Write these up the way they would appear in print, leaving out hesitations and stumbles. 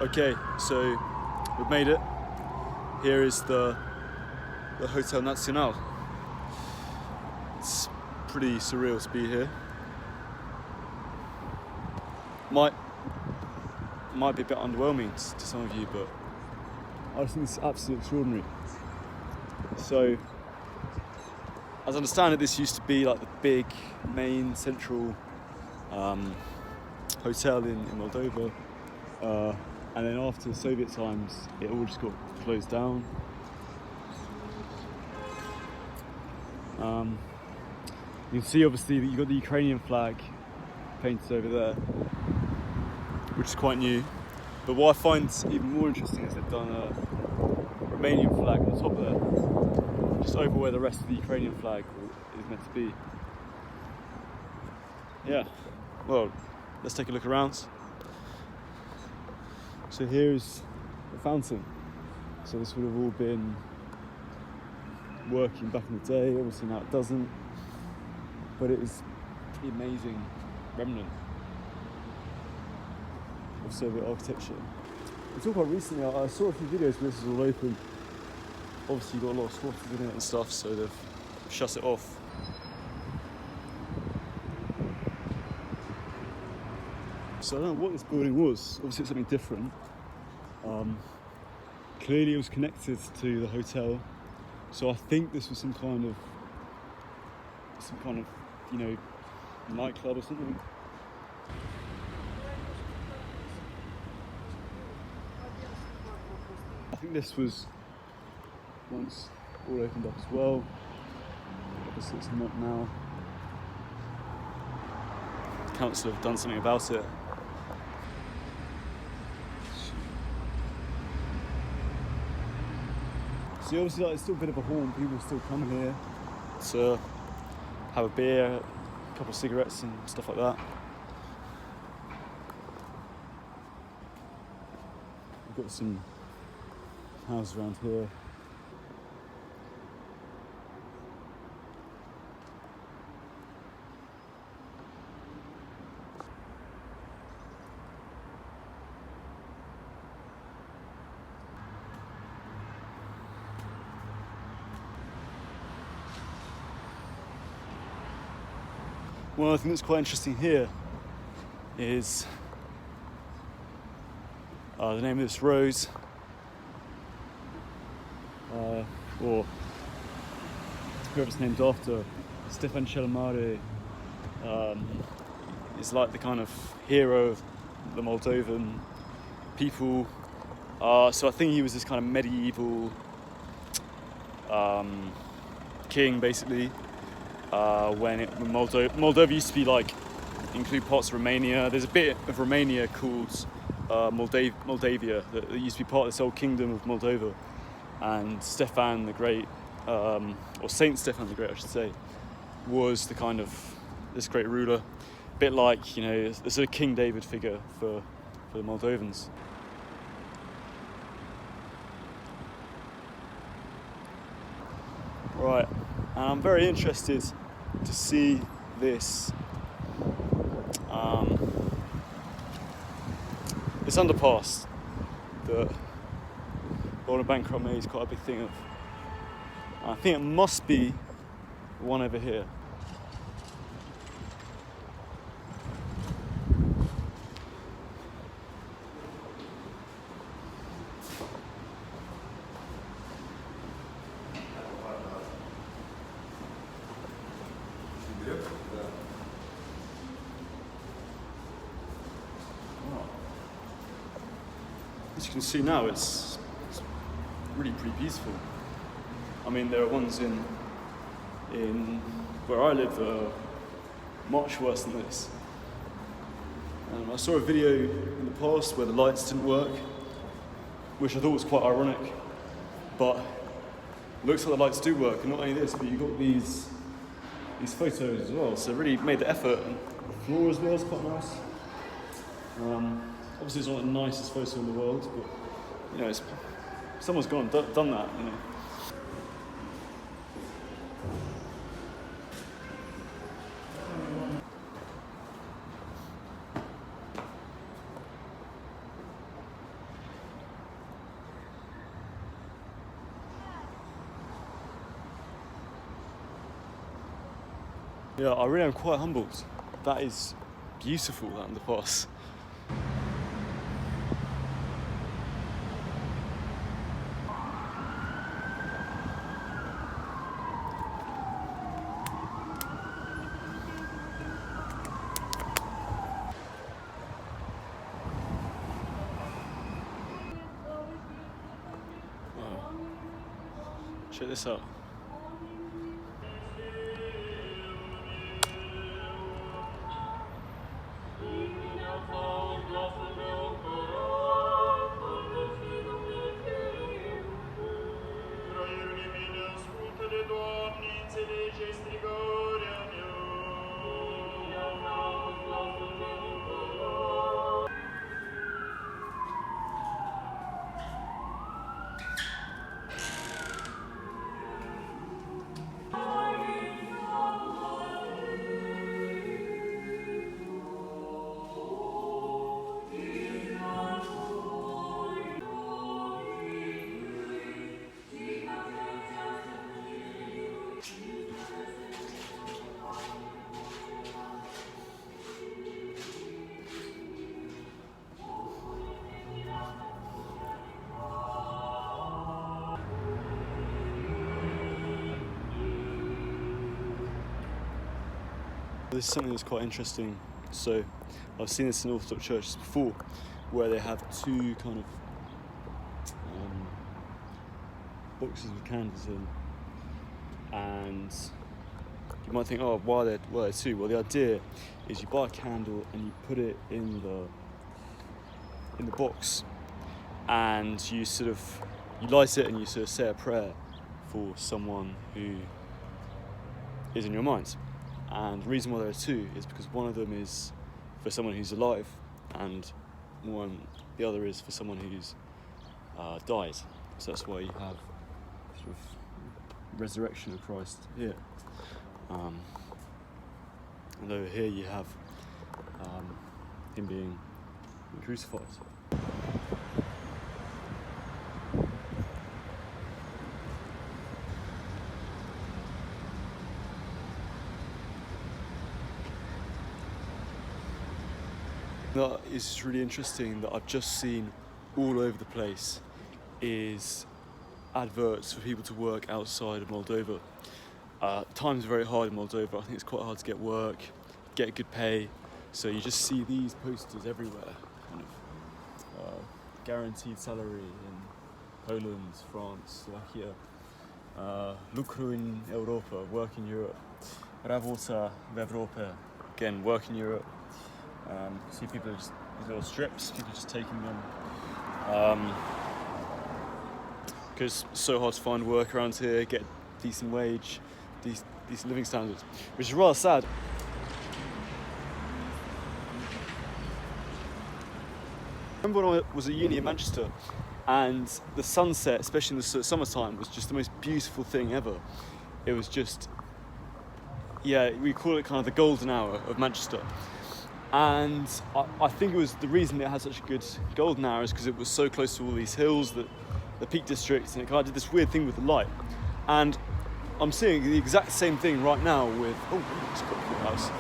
Okay, so we've made it. Here is the Hotel Nacional. It's pretty surreal to be here. Might be a bit underwhelming to some of you, but I just think it's absolutely extraordinary. So, as I understand it, this used to be like the big main central hotel in Moldova, and then after the Soviet times it all just got closed down. You can see obviously that you've got the Ukrainian flag painted over there, which is quite new, but what I find even more interesting is they've done a Romanian flag on the top there, just over where the rest of the Ukrainian flag is meant to be. Yeah, well, let's take a look around. So here's the fountain. So this would have all been working back in the day. Obviously now it doesn't, but it is an amazing remnant of Soviet architecture. Until quite recently, I saw a few videos where this is all open. Obviously you've got a lot of squatters in it and stuff, so they've shut it off. So I don't know what this building was. Obviously it's something different. Clearly it was connected to the hotel, so I think this was some kind of nightclub or something. I think this was once all opened up as well. Obviously it's not now. The council have done something about it. So obviously it's still a bit of a haunt. People still come here to have a beer, a couple of cigarettes and stuff like that. We've got some houses around here. One other thing that's quite interesting here is the name of this road, or whoever it's named after, Stefan Celamare, is like the kind of hero of the Moldovan people. So I think he was this kind of medieval king, basically. When Moldova used to be include parts of Romania. There's a bit of Romania called Moldavia that used to be part of this old kingdom of Moldova. And Stefan the Great, or Saint Stefan the Great, I should say, was the kind of this great ruler. A bit like, the sort of King David figure for the Moldovans. Right, and I'm very interested to see this this underpass that Golden Bankrupt made is quite a big thing of. I think it must be the one over here. As you can see now, it's really pretty beautiful. I mean, there are ones in where I live that are much worse than this. I saw a video in the past where the lights didn't work, which I thought was quite ironic, but it looks like the lights do work, and not only this, but you've got these photos as well, so really made the effort. And the floor as well is quite nice. Obviously it's not the nicest photo in the world, but someone's gone and done that, Yeah, I really am quite humbled. That is beautiful, that underpass. Wow. Check this out. This is something that's quite interesting. So I've seen this in Orthodox churches before, where they have two kind of boxes with candles in, and you might think, oh, why are there two? Well, the idea is you buy a candle and you put it in the box, and you light it and you sort of say a prayer for someone who is in your mind. And the reason why there are two is because one of them is for someone who's alive, and the other is for someone who's died. So that's why you have sort of resurrection of Christ here. And over here you have him being crucified. That is really interesting that I've just seen all over the place is adverts for people to work outside of Moldova. Times are very hard in Moldova. I think it's quite hard to get work, get good pay. So you just see these posters everywhere, kind of guaranteed salary in Poland, France, Slovakia, lucru in Europa, work in Europe, работа в Европе, again, work in Europe. See people are just these little strips, people are just taking them. Because it's so hard to find work around here, get decent wage, decent living standards, which is rather sad. I remember when I was at uni in Manchester, and the sunset, especially in the summertime, was just the most beautiful thing ever. It was just, yeah, we call it kind of the golden hour of Manchester. And I think it was the reason it had such a good golden hour is because it was so close to all these hills, the Peak District, and it kind of did this weird thing with the light. And I'm seeing the exact same thing right now with, it's quite a cool house.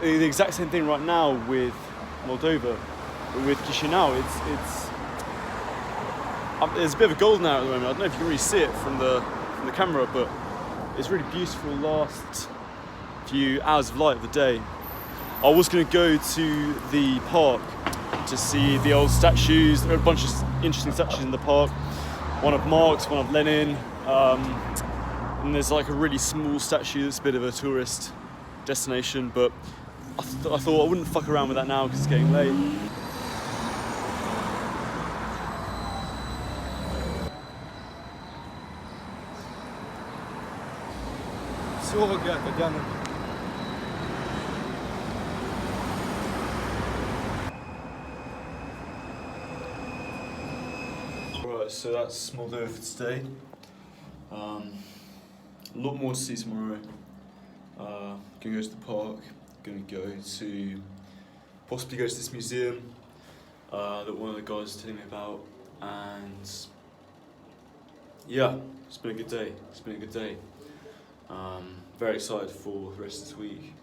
The exact same thing right now with Moldova, with Chisinau. There's a bit of a golden hour at the moment. I don't know if you can really see it from the camera, but it's really beautiful last few hours of light of the day. I was going to go to the park to see the old statues. There are a bunch of interesting statues in the park. One of Marx, one of Lenin, and there's like a really small statue that's a bit of a tourist destination, but I thought I wouldn't fuck around with that now because it's getting late. Right, so that's Moldova for today. A lot more to see tomorrow. Gonna go to the park. Gonna possibly go to this museum that one of the guys was telling me about, and yeah, it's been a good day. very excited for the rest of this week.